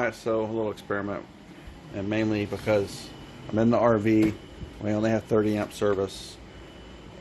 Alright, so a little experiment, and mainly because I'm in the RV, we only have 30 amp service,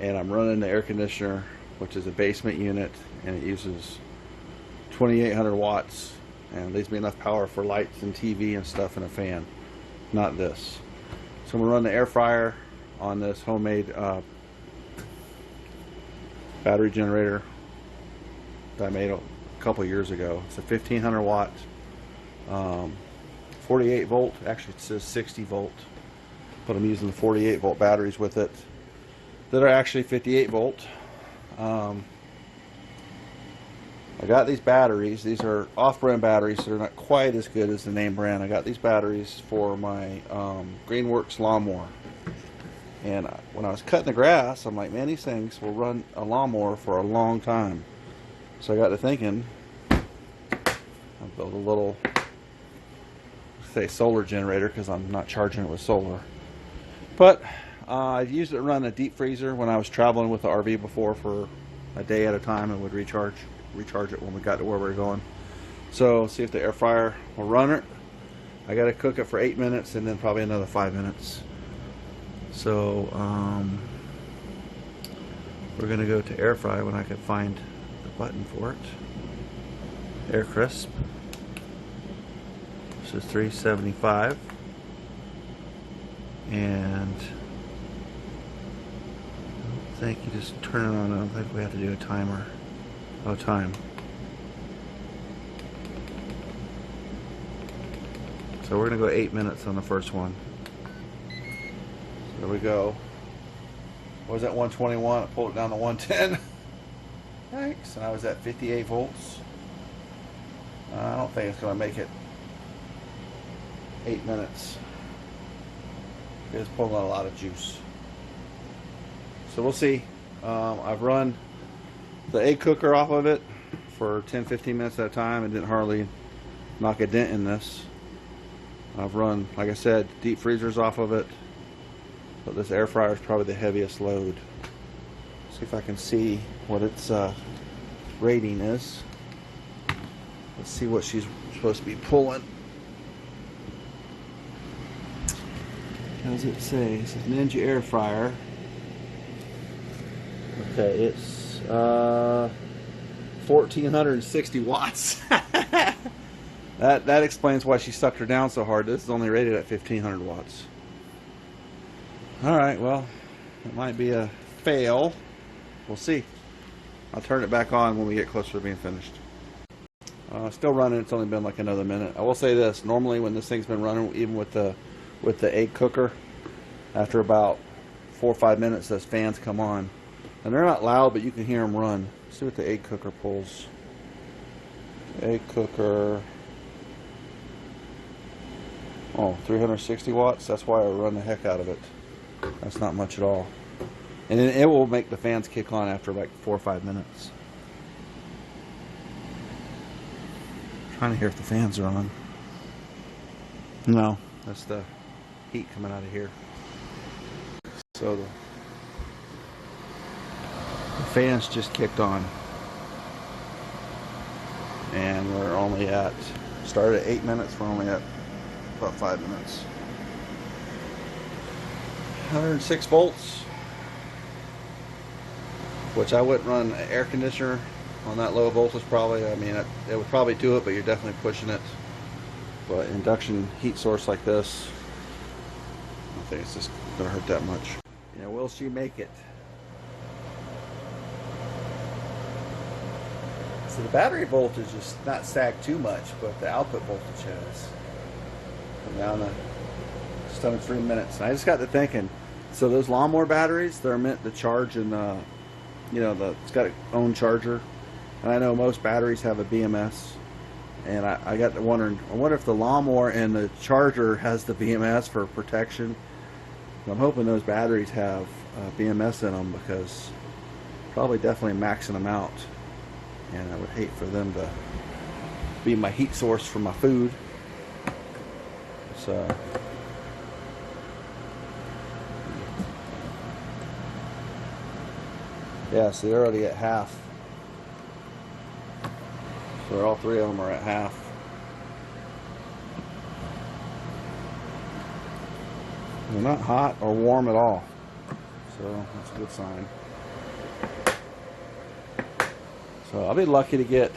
and I'm running the air conditioner, which is a basement unit, and it uses 2800 watts and leaves me enough power for lights and TV and stuff and a fan. Not this. So I'm going to run the air fryer on this homemade battery generator that I made a couple years ago. It's a 1500 watt 48 volt, actually it says 60 volt, but I'm using the 48 volt batteries with it that are actually 58 volt. I got these batteries. These are off-brand batteries, so they're not quite as good as the name brand. I got these batteries for my Greenworks lawnmower, and when I was cutting the grass, I'm like, man, these things will run a lawnmower for a long time. So I got to thinking, I'll build a little, say, solar generator, because I'm not charging it with solar. But I've used it to run a deep freezer when I was traveling with the RV before for a day at a time, and would recharge it when we got to where we were going. So see if the air fryer will run it. I got to cook it for 8 minutes and then probably another 5 minutes. So we're gonna go to air fry when I can find the button for it. Air crisp. This is 375, and I think you just turn it on. I don't think we have to do a timer. Oh, time. So we're gonna go 8 minutes on the first one. So there we go. What was that, 121? I pulled it down to 110. Thanks. And I was at 58 volts. I don't think it's gonna make it 8 minutes. It's pulling out a lot of juice. So we'll see. I've run the egg cooker off of it for 10-15 minutes at a time and didn't hardly knock a dent in this. I've run, like I said, deep freezers off of it, but this air fryer is probably the heaviest load. See if I can see what its rating is. Let's see what she's supposed to be pulling. How does it say? It says Ninja air fryer. Okay, it's 1460 watts. that explains why she sucked her down so hard. This is only rated at 1500 watts. Alright, well, it might be a fail. We'll see. I'll turn it back on when we get closer to being finished. Still running. It's only been like another minute. I will say this, normally when this thing's been running, even with the egg cooker, after about 4 or 5 minutes those fans come on. And they're not loud, but you can hear them run. Let's see what the egg cooker pulls. Egg cooker. Oh, 360 watts. That's why I run the heck out of it. That's not much at all. And then it will make the fans kick on after like 4 or 5 minutes. I'm trying to hear if the fans are on. No, that's the heat coming out of here. So the fans just kicked on, and we're only at, started at 8 minutes, we're only at about 5 minutes. 106 volts, which I wouldn't run an air conditioner on that low voltage probably. I mean, it would probably do it, but you're definitely pushing it. But induction heat source like this, I don't think it's just gonna hurt that much. Yeah, will she make it? So the battery voltage is not sagged too much, but the output voltage has come down to just under 3 minutes. And I just got to thinking, so those lawnmower batteries, they're meant to charge in the, you know, it's got its own charger. And I know most batteries have a BMS. And I got to wondering, I wonder if the lawnmower and the charger has the BMS for protection. I'm hoping those batteries have BMS in them, because probably definitely maxing them out. And I would hate for them to be my heat source for my food. So yeah, so they're already at half. So all three of them are at half. They're not hot or warm at all, so that's a good sign. So I'll be lucky to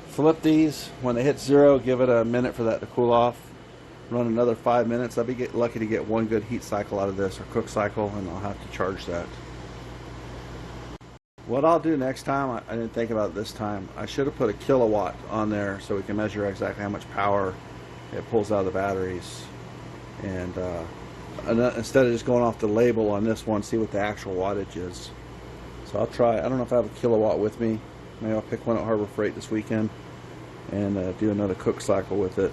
flip these when they hit 0, give it a minute for that to cool off, run another 5 minutes. I'll be lucky to get one good heat cycle out of this, or cook cycle, and I'll have to charge that. What I'll do next time, I didn't think about it this time, I should have put a kilowatt on there so we can measure exactly how much power it pulls out of the batteries. And instead of just going off the label on this one, see what the actual wattage is. So I'll try. I don't know if I have a kilowatt with me. Maybe I'll pick one at Harbor Freight this weekend and do another cook cycle with it.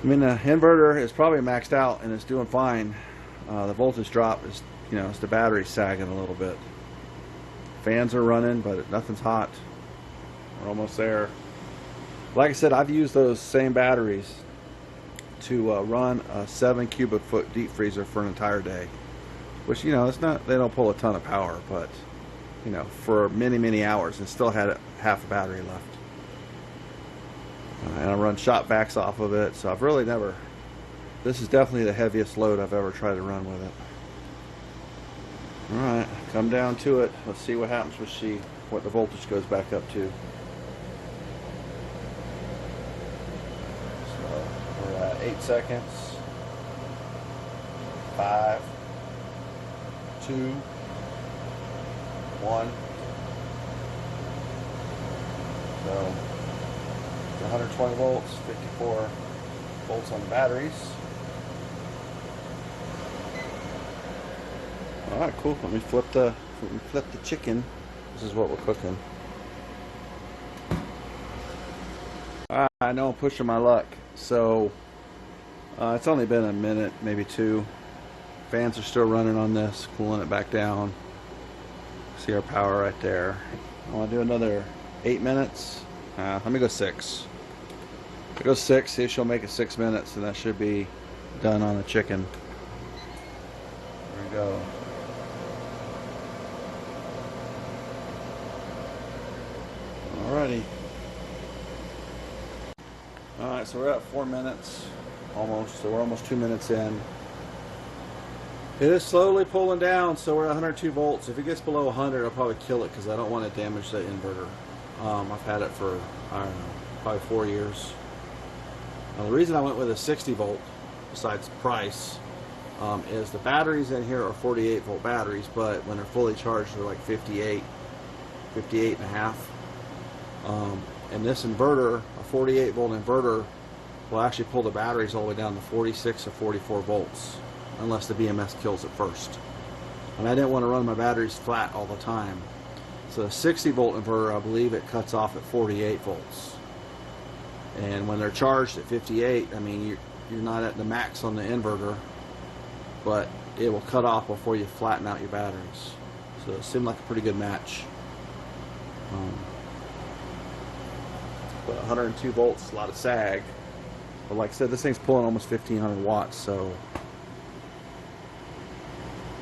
I mean, the inverter is probably maxed out and it's doing fine. The voltage drop is, it's the battery sagging a little bit. Fans are running, but nothing's hot. We're almost there. Like I said, I've used those same batteries to run a 7 cubic foot deep freezer for an entire day, which it's not, they don't pull a ton of power, but for many hours, and still had half a battery left. And I run shop vacs off of it, so I've really never. This is definitely the heaviest load I've ever tried to run with it. All right, come down to it. Let's see what happens when what the voltage goes back up to. So we're at 8 seconds. 5, 2, 1. So 120 volts, 54 volts on the batteries. All right, cool. Let me flip the chicken. This is what we're cooking. I know I'm pushing my luck. So it's only been a minute, maybe 2. Fans are still running on this, cooling it back down. See our power right there. I want to do another 8 minutes. Let me go 6. If I go 6, see if she'll make it 6 minutes, and that should be done on the chicken. There we go. Alrighty. Alright, so we're at 4 minutes almost, so we're almost 2 minutes in. It is slowly pulling down, so we're at 102 volts. If it gets below 100, I'll probably kill it because I don't want to damage the inverter. I've had it for, I don't know, probably 4 years. Now, the reason I went with a 60 volt, besides price, is the batteries in here are 48 volt batteries, but when they're fully charged, they're like 58 and a half. And this inverter, a 48 volt inverter, will actually pull the batteries all the way down to 46 or 44 volts, unless the BMS kills it first. And I didn't want to run my batteries flat all the time. So a 60 volt inverter, I believe it cuts off at 48 volts. And when they're charged at 58, I mean, you're not at the max on the inverter, but it will cut off before you flatten out your batteries. So it seemed like a pretty good match. But 102 volts, a lot of sag. But like I said, this thing's pulling almost 1500 watts, so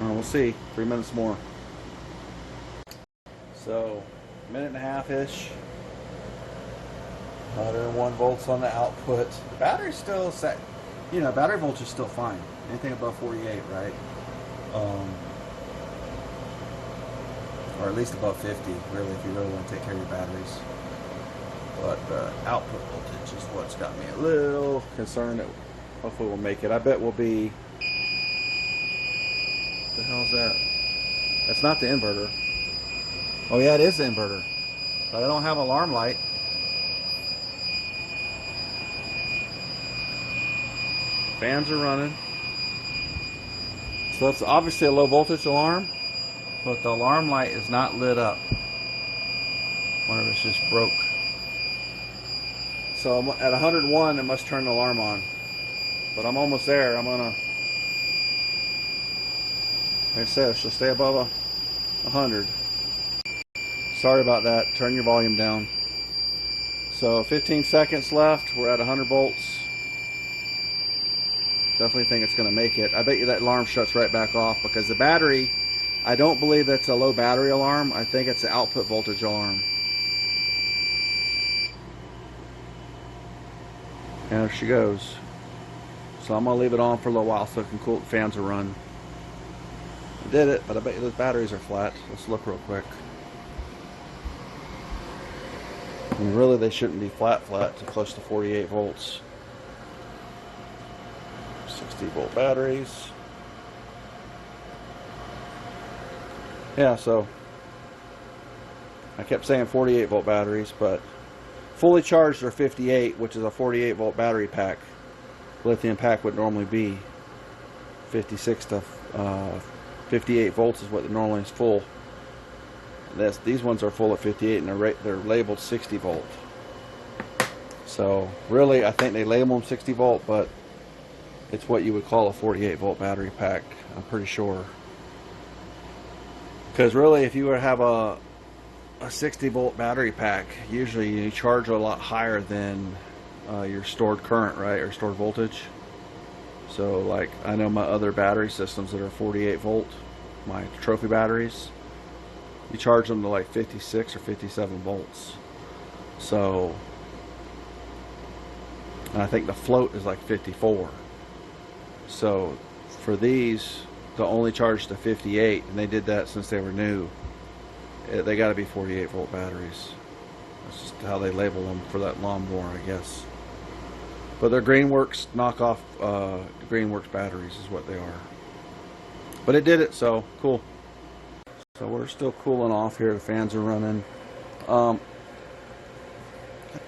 we'll see. 3 minutes more. So, minute and a half-ish. 101 volts on the output. The battery's still set. Battery voltage is still fine. Anything above 48, right? Or at least above 50, really, if you really want to take care of your batteries. But the output voltage is what's got me a little concerned. That hopefully we'll make it. I bet we'll be. What the hell is that? That's not the inverter. Oh yeah, it is the inverter. But I don't have alarm light. Fans are running. So it's obviously a low voltage alarm, but the alarm light is not lit up. Wonder if it's just broke. So I'm at 101, it must turn the alarm on. But I'm almost there. I'm gonna, like I said, she'll stay above 100. Sorry about that. Turn your volume down. So 15 seconds left. We're at 100 volts. Definitely think it's going to make it. I bet you that alarm shuts right back off because the battery, I don't believe that's a low battery alarm. I think it's the output voltage alarm. And there she goes. So I'm gonna leave it on for a little while so it can cool the fans will run. I did it, but I bet you those batteries are flat. Let's look real quick. And really they shouldn't be flat to close to 48 volts. 60 volt batteries. Yeah, so I kept saying 48 volt batteries, but fully charged are 58, which is a 48 volt battery pack. Lithium pack would normally be 56 to 58 volts is what normally is full. These ones are full at 58 and they're labeled 60 volt. So really I think they label them 60 volt, but it's what you would call a 48 volt battery pack, I'm pretty sure. Because really if you were to have a 60 volt battery pack, usually you charge a lot higher than your stored current, right, or stored voltage. So like I know my other battery systems that are 48 volt, my trophy batteries, you charge them to like 56 or 57 volts. So, and I think the float is like 54. So for these, the only charge to 58, and they did that since they were new. They got to be 48 volt batteries. That's just how they label them for that lawnmower, I guess. But they're Greenworks knockoff Greenworks batteries is what they are. But it did it, so cool. So we're still cooling off here. The fans are running.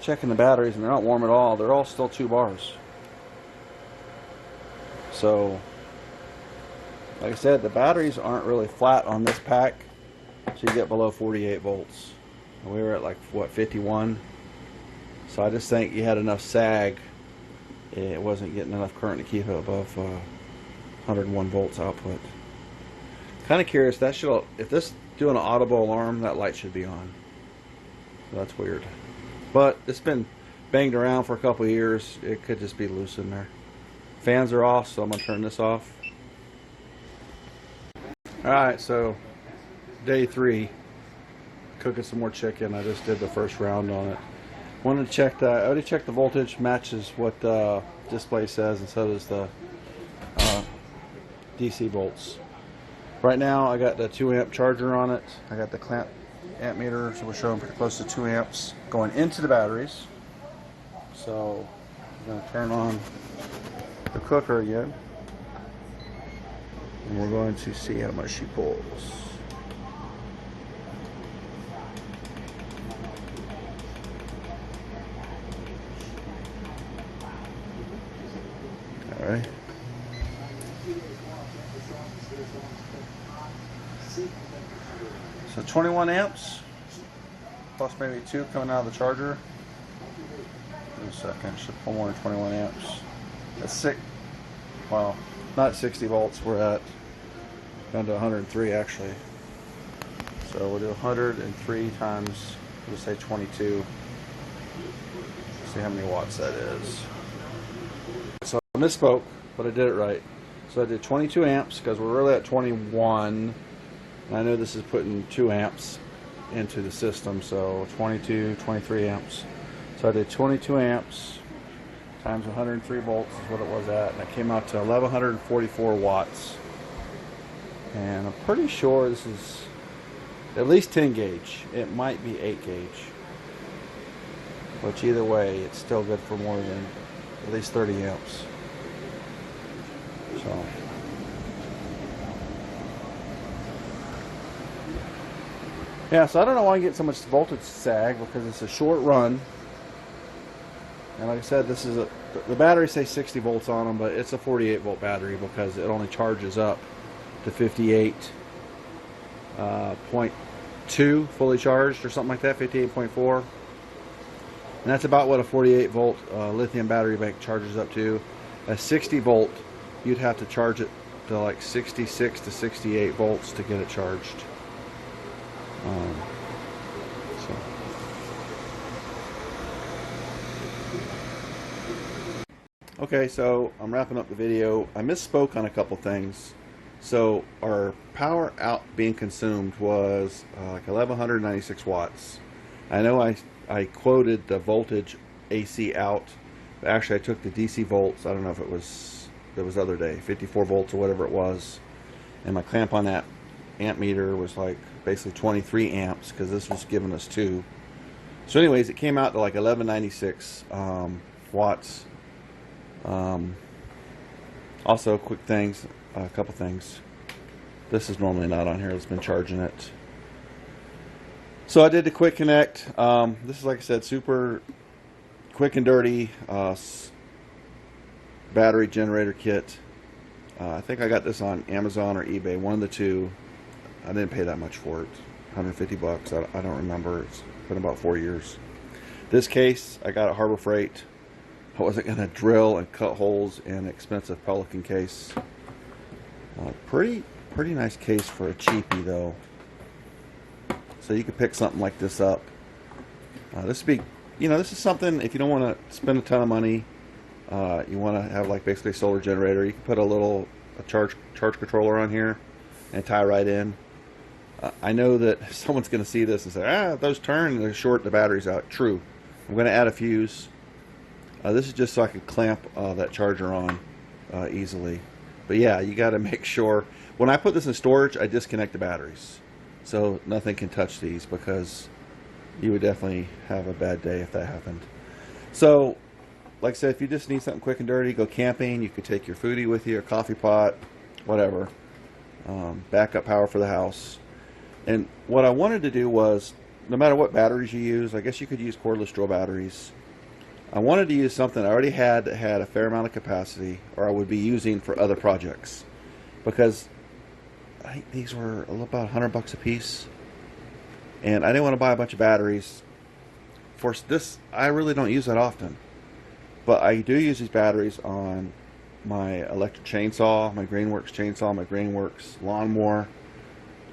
Checking the batteries, and they're not warm at all. They're all still 2 bars. So, like I said, the batteries aren't really flat on this pack, so you get below 48 volts. And we were at like, what, 51? So I just think you had enough sag. It wasn't getting enough current to keep it above 101 volts output. Kind of curious, that should, if this is doing an audible alarm, that light should be on. So that's weird. But it's been banged around for a couple of years. It could just be loose in there. Fans are off, so I'm going to turn this off. Alright, so day 3. Cooking some more chicken. I just did the first round on it. Wanted to check that. I already checked the voltage, matches what the display says, and so does the DC volts. Right now I got the 2 amp charger on it. I got the clamp amp meter, so we're showing pretty close to 2 amps going into the batteries. So I'm going to turn on the cooker again, and we're going to see how much she pulls. Alright. So 21 amps, plus maybe 2 coming out of the charger. Wait a second, should pull more than 21 amps. That's 6, well, not 60 volts, we're at down to 103 actually. So we'll do 103 times, we'll say 22. See how many watts that is. So I misspoke, but I did it right. So I did 22 amps because we're really at 21. And I know this is putting 2 amps into the system, so 22, 23 amps. So I did 22 amps times 103 volts is what it was at, and it came out to 1144 watts. And I'm pretty sure this is at least 10 gauge. It might be 8 gauge. Which either way, it's still good for more than at least 30 amps. So yeah, so I don't know why I get so much voltage sag, because it's a short run. And like I said, this is the batteries say 60 volts on them, but it's a 48 volt battery because it only charges up to 58.2 fully charged or something like that, 58.4. And that's about what a 48 volt lithium battery bank charges up to. A 60 volt, you'd have to charge it to like 66 to 68 volts to get it charged. Okay, so I'm wrapping up the video. I misspoke on a couple things. So our power out being consumed was like 1196 watts. I know I quoted the voltage AC out, but actually I took the DC volts. I don't know if it was that was the other day, 54 volts or whatever it was. And my clamp on that amp meter was like basically 23 amps because this was giving us 2. So anyways, it came out to like 1196 watts. Also, quick things, a couple things. This is normally not on here. It's been charging it. So I did the quick connect. This is, like I said, super quick and dirty battery generator kit. I think I got this on Amazon or eBay, one of the two. I didn't pay that much for it, 150 bucks. I don't remember. It's been about 4 years. This case I got at Harbor Freight. I wasn't going to drill and cut holes in an expensive Pelican case. Pretty nice case for a cheapie though. So you could pick something like this up. This would be, this is something if you don't want to spend a ton of money. You want to have like basically a solar generator. You can put a charge controller on here and tie right in. I know that someone's going to see this and say, those turn, they're short, the battery's out. True. I'm going to add a fuse. This is just so I can clamp that charger on easily. But yeah, you got to make sure. When I put this in storage, I disconnect the batteries. So nothing can touch these because you would definitely have a bad day if that happened. So, like I said, if you just need something quick and dirty, go camping. You could take your foodie with you, a coffee pot, whatever. Backup power for the house. And what I wanted to do was, no matter what batteries you use, I guess you could use cordless drill batteries. I wanted to use something I already had that had a fair amount of capacity, or I would be using for other projects. Because I think these were about 100 bucks a piece. And I didn't want to buy a bunch of batteries. For this, I really don't use that often. But I do use these batteries on my electric chainsaw, my Greenworks chainsaw, my Greenworks lawnmower.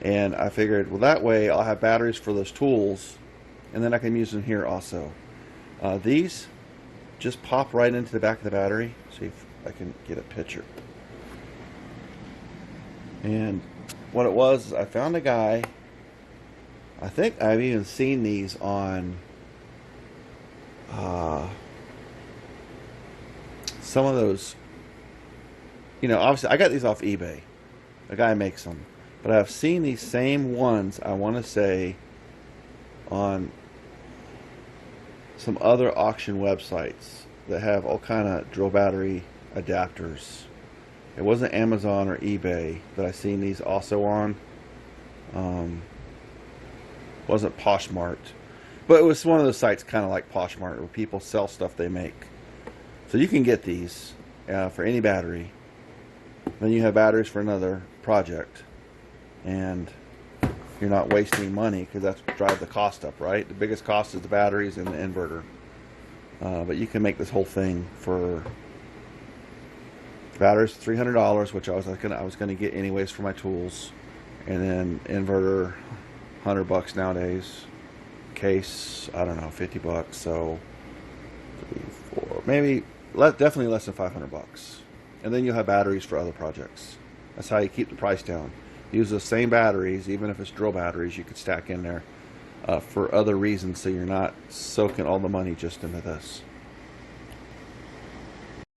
And I figured, well, that way I'll have batteries for those tools, and then I can use them here also. These just pop right into the back of the battery. See if I can get a picture. And what it was, I found a guy, I think I've even seen these on some of those, obviously I got these off eBay. A guy makes them. But I've seen these same ones, I want to say, on some other auction websites that have all kind of drill battery adapters. It wasn't Amazon or eBay that I seen these also on. Wasn't Poshmark. But it was one of those sites kind of like Poshmark where people sell stuff they make. So you can get these for any battery. Then you have batteries for another project. And you're not wasting money because that's what drives the cost up, right? The biggest cost is the batteries and the inverter. But you can make this whole thing for batteries $300, which I was gonna get anyways for my tools, and then inverter $100 nowadays. Case, I don't know, 50 bucks. So 3, 4, maybe definitely less than 500 bucks. And then you'll have batteries for other projects. That's how you keep the price down. Use the same batteries, even if it's drill batteries, you could stack in there for other reasons, so you're not soaking all the money just into this.